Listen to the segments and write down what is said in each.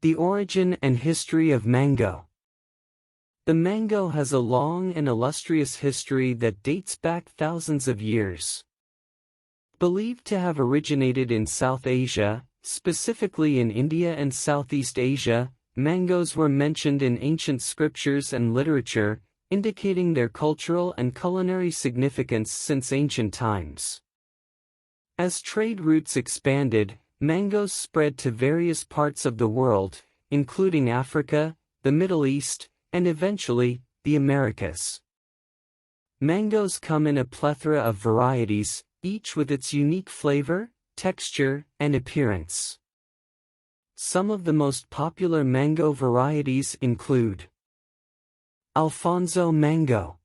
The origin and history of mango. The mango has a long and illustrious history that dates back thousands of years. Believed to have originated in South Asia, specifically in India and Southeast Asia, mangoes were mentioned in ancient scriptures and literature, indicating their cultural and culinary significance since ancient times. As trade routes expanded, mangoes spread to various parts of the world, including Africa, the Middle East, and eventually, the Americas. Mangoes come in a plethora of varieties, each with its unique flavor, texture, and appearance. Some of the most popular mango varieties include Alfonso mango.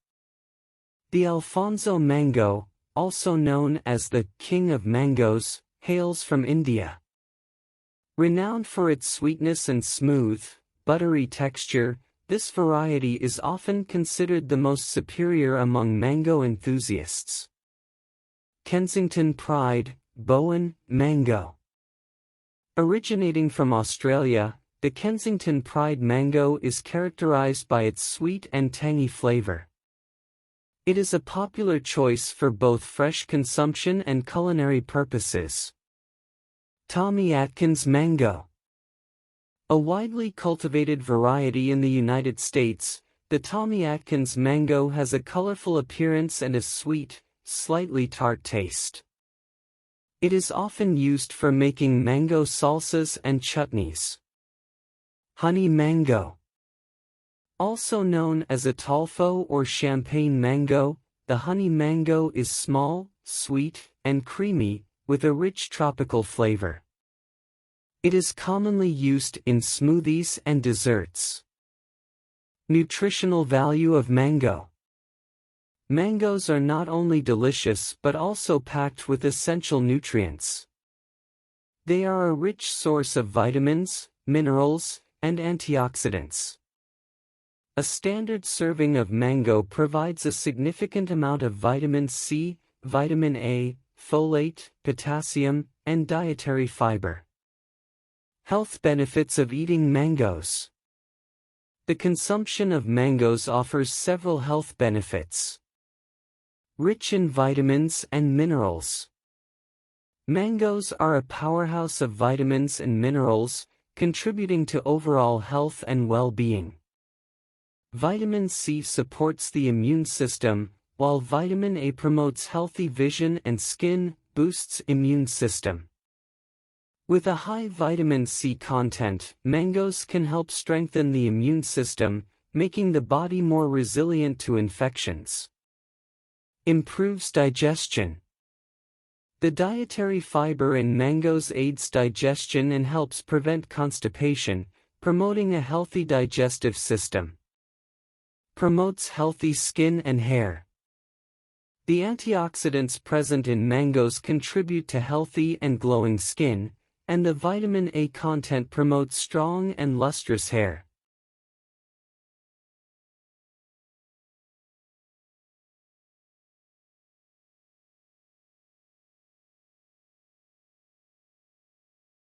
The Alfonso mango, also known as the King of Mangoes, hails from India. Renowned for its sweetness and smooth, buttery texture, this variety is often considered the most superior among mango enthusiasts. Kensington Pride, Bowen, mango. Originating from Australia, the Kensington Pride mango is characterized by its sweet and tangy flavor. It is a popular choice for both fresh consumption and culinary purposes. Tommy Atkins mango. A widely cultivated variety in the United States, the Tommy Atkins mango has a colorful appearance and a sweet, slightly tart taste. It is often used for making mango salsas and chutneys. Honey mango. Also known as Atolfo or champagne mango, the honey mango is small, sweet, and creamy, with a rich tropical flavor. It is commonly used in smoothies and desserts. Nutritional value of mango. Mangoes are not only delicious but also packed with essential nutrients. They are a rich source of vitamins, minerals, and antioxidants. A standard serving of mango provides a significant amount of vitamin C, vitamin A, folate, potassium, and dietary fiber. Health benefits of eating mangoes. The consumption of mangoes offers several health benefits. Rich in vitamins and minerals. Mangoes are a powerhouse of vitamins and minerals, contributing to overall health and well-being. Vitamin C supports the immune system, while vitamin A promotes healthy vision and skin, boosts immune system. With a high vitamin C content, mangoes can help strengthen the immune system, making the body more resilient to infections. Improves digestion. The dietary fiber in mangoes aids digestion and helps prevent constipation, promoting a healthy digestive system. Promotes healthy skin and hair. The antioxidants present in mangoes contribute to healthy and glowing skin, and the vitamin A content promotes strong and lustrous hair.